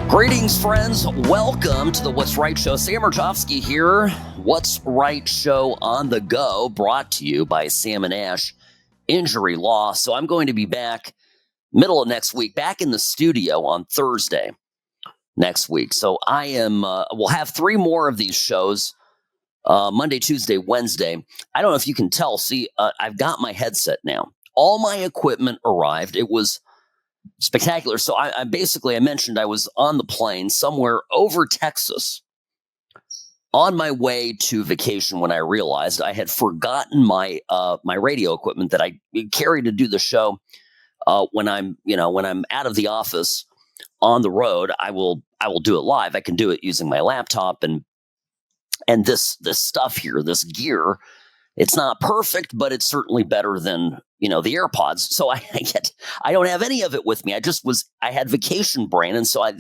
Greetings, friends. Welcome to the What's Right Show. Sam Mirejovsky here. What's Right Show on the go, brought to you by Sam and Ash Injury Law. So I'm going to be back middle of next week, back in the studio on Thursday next week. So I am, we'll have 3 more of these shows, Monday, Tuesday, Wednesday. I don't know if you can tell. See, I've got my headset now. All my equipment arrived. It was spectacular. So I mentioned I was on the plane somewhere over Texas on my way to vacation when I realized I had forgotten my radio equipment that I carry to do the show. When I'm out of the office on the road, I will do it live. I can do it using my laptop and this stuff here, this gear. It's not perfect, but it's certainly better than, the AirPods. So I don't have any of it with me. I had vacation brain. And so I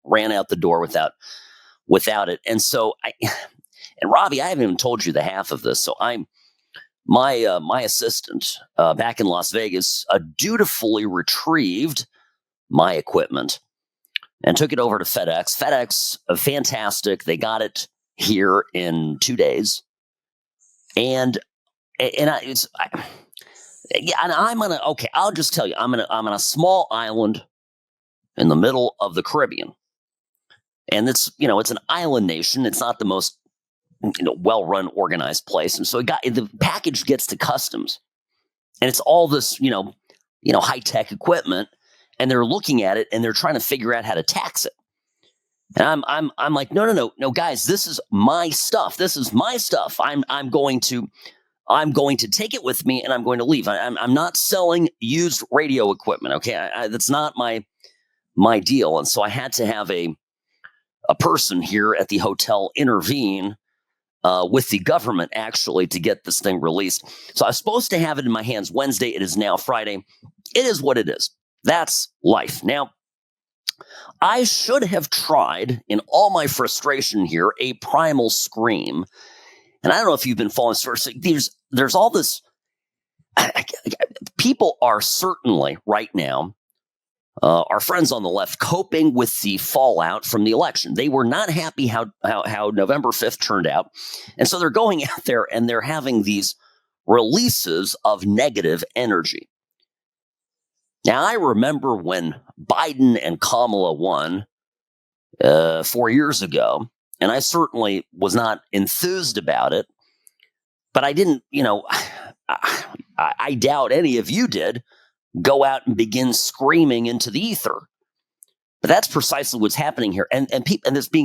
ran out the door without it. And so and Robbie, I haven't even told you the half of this. So my assistant back in Las Vegas dutifully retrieved my equipment and took it over to FedEx. FedEx, fantastic. They got it here in 2 days. And I'll just tell you, I'm on a small island in the middle of the Caribbean. And it's an island nation. It's not the most, well-run, organized place. And so the package gets to customs and it's all this, high-tech equipment, and they're looking at it and they're trying to figure out how to tax it. And I'm like, no, guys, this is my stuff. This is my stuff. I'm going to take it with me and I'm going to leave. I'm not selling used radio equipment. Okay. That's not my deal. And so I had to have a person here at the hotel intervene with the government actually to get this thing released. So I was supposed to have it in my hands Wednesday. It is now Friday. It is what it is. That's life. Now, I should have tried, in all my frustration here, a primal scream. And I don't know if you've been following this. There's all this. People are certainly right now, our friends on the left, coping with the fallout from the election. They were not happy how November 5th turned out. And so they're going out there and they're having these releases of negative energy. Now, I remember when Biden and Kamala won 4 years ago, and I certainly was not enthused about it, but I didn't, I doubt any of you did go out and begin screaming into the ether. But that's precisely what's happening here. And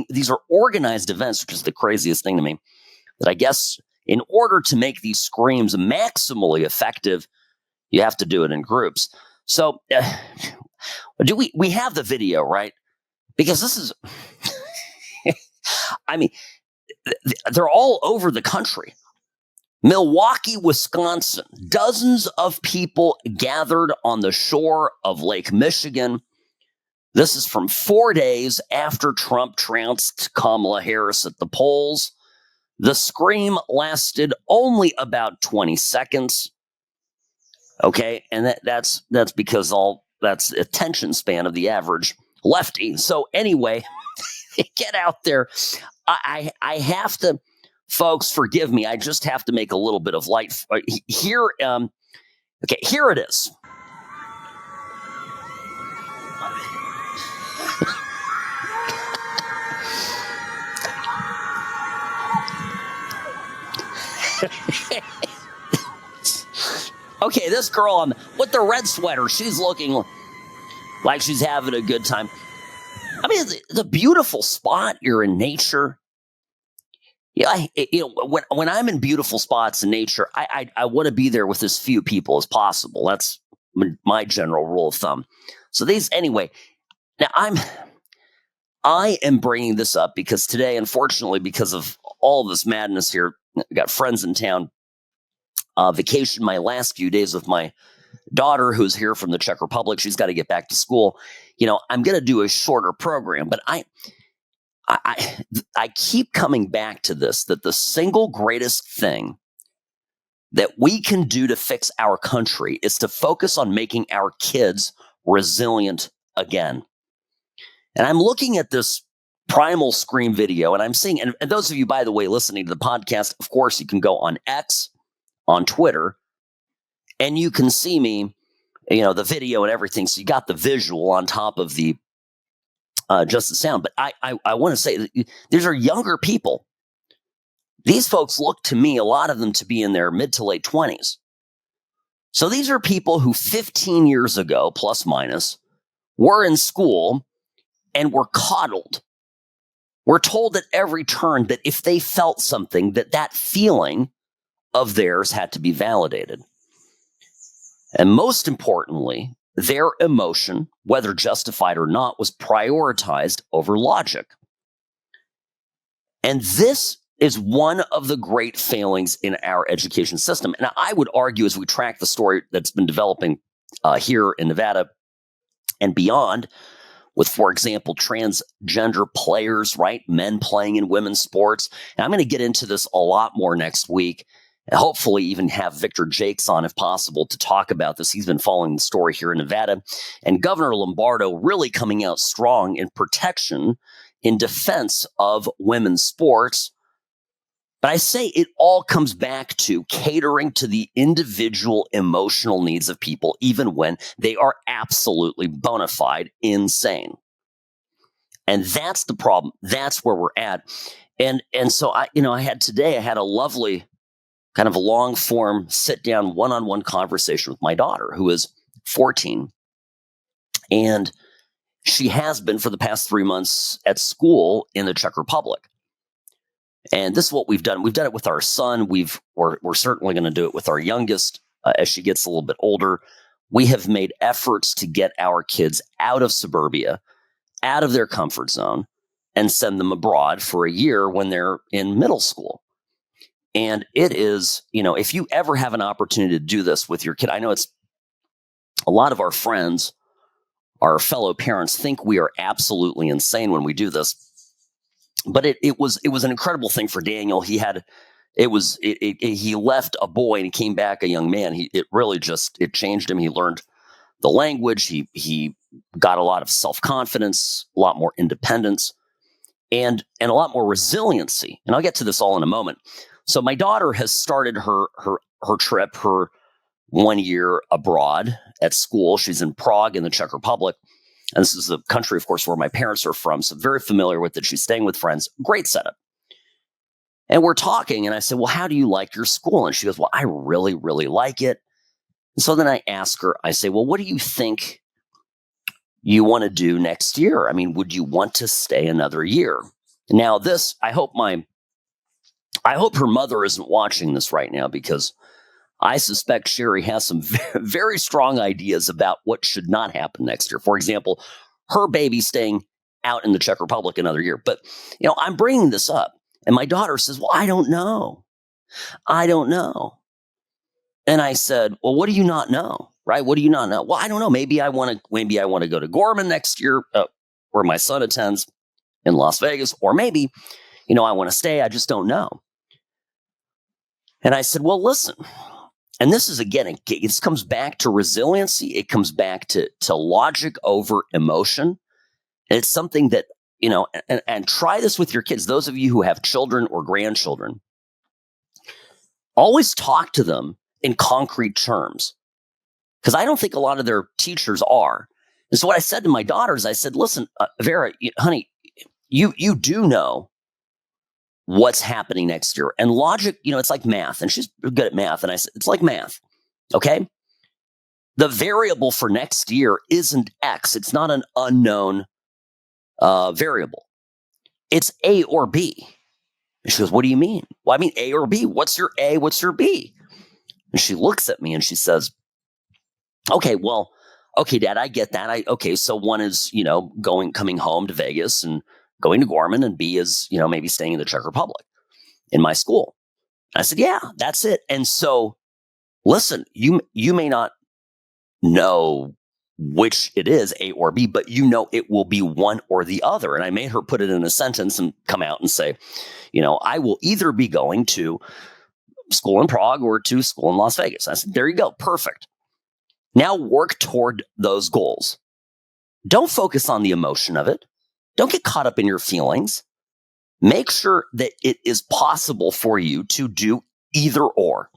these are organized events, which is the craziest thing to me, that I guess in order to make these screams maximally effective, you have to do it in groups. So do we have the video, right? Because this is, they're all over the country. Milwaukee, Wisconsin, dozens of people gathered on the shore of Lake Michigan. This is from 4 days after Trump trounced Kamala Harris at the polls. The scream lasted only about 20 seconds. Okay, and that's because that's the attention span of the average lefty. So anyway, get out there. I have to, folks, forgive me. I just have to make a little bit of light here. Okay, here it is. Okay, this girl with the red sweater, she's looking like she's having a good time. I mean, it's a beautiful spot. You're in nature. Yeah, when I'm in beautiful spots in nature, I want to be there with as few people as possible. That's my general rule of thumb. So anyway. Now I am bringing this up because today, unfortunately, because of all this madness here, I got friends in town. Vacation my last few days with my daughter, who's here from the Czech Republic. She's got to get back to school. I'm going to do a shorter program, but I keep coming back to this, that the single greatest thing that we can do to fix our country is to focus on making our kids resilient again. And I'm looking at this primal scream video and I'm seeing, and those of you, by the way, listening to the podcast, of course, you can go on X, on Twitter, and you can see me, the video and everything. So you got the visual on top of the just the sound. But I want to say that these are younger people. These folks look to me, a lot of them, to be in their mid to late 20s. So these are people who 15 years ago, plus minus, were in school and were coddled. We're told at every turn that if they felt something, that feeling of theirs had to be validated. And most importantly, their emotion, whether justified or not, was prioritized over logic. And this is one of the great failings in our education system. And I would argue, as we track the story that's been developing here in Nevada and beyond, with, for example, transgender players, right? Men playing in women's sports. And I'm going to get into this a lot more next week, and hopefully even have Victor Jakes on if possible to talk about this. He's been following the story here in Nevada. And Governor Lombardo really coming out strong in protection, in defense of women's sports. But I say it all comes back to catering to the individual emotional needs of people, even when they are absolutely bona fide insane. And that's the problem. That's where we're at. And so I had a lovely kind of a long form sit down one-on-one conversation with my daughter, who is 14. And she has been for the past 3 months at school in the Czech Republic. And this is what we've done. We've done it with our son. We're certainly going to do it with our youngest as she gets a little bit older. We have made efforts to get our kids out of suburbia, out of their comfort zone, and send them abroad for a year when they're in middle school. And it is, if you ever have an opportunity to do this with your kid, I know it's a lot of our friends, our fellow parents, think we are absolutely insane when we do this. But it was an incredible thing for Daniel. He left a boy and he came back a young man. It changed him. He learned the language. He got a lot of self-confidence, a lot more independence, and a lot more resiliency. And I'll get to this all in a moment. So my daughter has started her trip, her 1 year abroad at school. She's in Prague in the Czech Republic. And this is the country, of course, where my parents are from. So very familiar with it. She's staying with friends. Great setup. And we're talking. And I said, well, how do you like your school? And she goes, well, I really, really like it. And so then I ask her, I say, well, what do you think you want to do next year? I mean, would you want to stay another year? Now, this, I hope her mother isn't watching this right now, because I suspect Sherry has some very strong ideas about what should not happen next year. For example, her baby staying out in the Czech Republic another year. But, I'm bringing this up, and my daughter says, well, I don't know. And I said, well, what do you not know? Right? What do you not know? Well, I don't know. Maybe I want to go to Gorman next year, where my son attends in Las Vegas, or maybe, I want to stay. I just don't know. And I said, well, listen. And this is, again, it comes back to resiliency. It comes back to logic over emotion. And it's something that, and try this with your kids. Those of you who have children or grandchildren, always talk to them in concrete terms, because I don't think a lot of their teachers are. And so what I said to my daughters, I said, listen, Vera, honey, you do know what's happening next year. And logic, it's like math. And she's good at math. And I said, it's like math. Okay. The variable for next year isn't X. It's not an unknown variable. It's A or B. And she goes, what do you mean? Well, I mean A or B. What's your A? What's your B? And she looks at me and she says, okay, Dad, I get that. So one is, coming home to Vegas and going to Gorman, and B is, maybe staying in the Czech Republic in my school. I said, yeah, that's it. And so, listen, you may not know which it is, A or B, but it will be one or the other. And I made her put it in a sentence and come out and say, I will either be going to school in Prague or to school in Las Vegas. I said, there you go. Perfect. Now work toward those goals. Don't focus on the emotion of it. Don't get caught up in your feelings. Make sure that it is possible for you to do either or.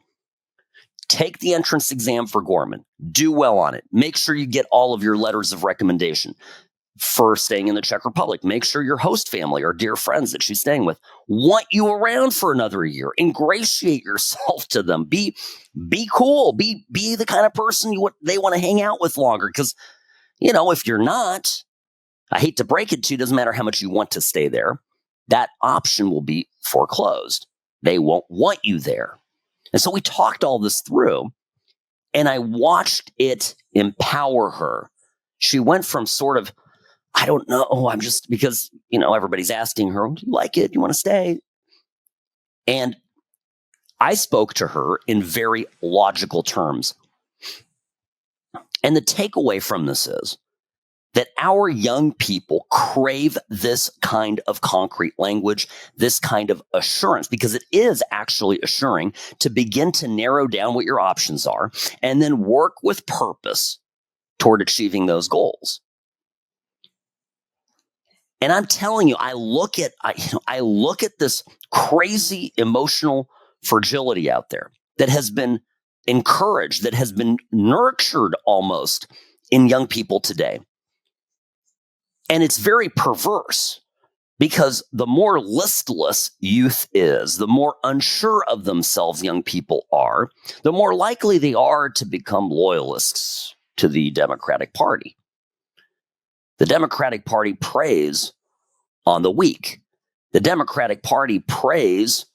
Take the entrance exam for Gorman. Do well on it. Make sure you get all of your letters of recommendation for staying in the Czech Republic. Make sure your host family or dear friends that she's staying with want you around for another year. Ingratiate yourself to them. Be cool. Be the kind of person they want to hang out with longer. Because, if you're not, I hate to break it to you, doesn't matter how much you want to stay there, that option will be foreclosed. They won't want you there. And so we talked all this through, and I watched it empower her. She went from sort of, I don't know, I'm just, because, everybody's asking her, do you like it? Do you want to stay? And I spoke to her in very logical terms. And the takeaway from this is that our young people crave this kind of concrete language, this kind of assurance, because it is actually assuring to begin to narrow down what your options are and then work with purpose toward achieving those goals. And I'm telling you, I look at this crazy emotional fragility out there that has been encouraged, that has been nurtured almost in young people today. And it's very perverse, because the more listless youth is, the more unsure of themselves young people are, the more likely they are to become loyalists to the Democratic Party. The Democratic Party preys on the weak. The Democratic Party preys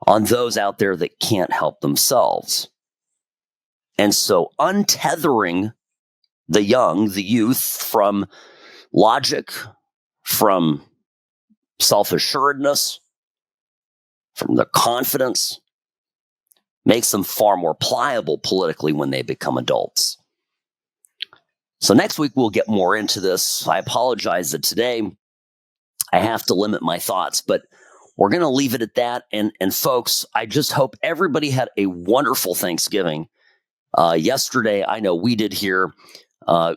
on those out there that can't help themselves. And so untethering the youth from logic, from self-assuredness, from the confidence, makes them far more pliable politically when they become adults. So next week, we'll get more into this. I apologize that today I have to limit my thoughts, but we're going to leave it at that. And folks, I just hope everybody had a wonderful Thanksgiving. Yesterday, I know we did here.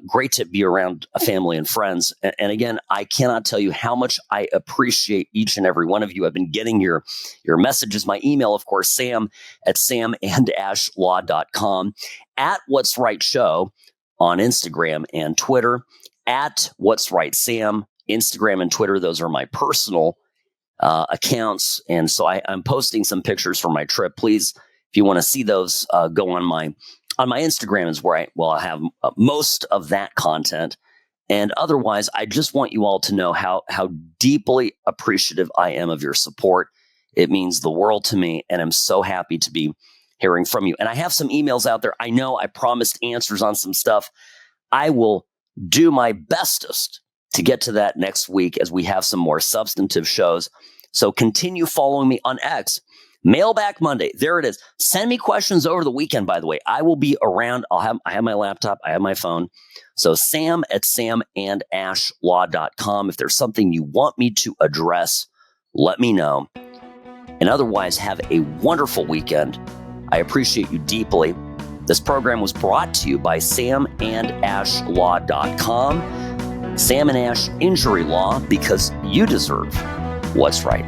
Great to be around a family and friends. And again, I cannot tell you how much I appreciate each and every one of you. I've been getting your messages. My email, of course, sam@samandashlaw.com, at What's Right Show on Instagram and Twitter, at What's Right Sam, Instagram and Twitter. Those are my personal accounts. And so I'm posting some pictures from my trip. Please, if you want to see those, go on my Instagram is where I have most of that content. And otherwise, I just want you all to know how deeply appreciative I am of your support. It means the world to me, and I'm so happy to be hearing from you. And I have some emails out there. I know I promised answers on some stuff. I will do my bestest to get to that next week as we have some more substantive shows. So continue following me on X. Mailback Monday. There it is. Send me questions over the weekend, by the way. I will be around. I have my laptop. I have my phone. So sam@samandashlaw.com. If there's something you want me to address, let me know. And otherwise, have a wonderful weekend. I appreciate you deeply. This program was brought to you by samandashlaw.com. Sam and Ash Injury Law, because you deserve what's right.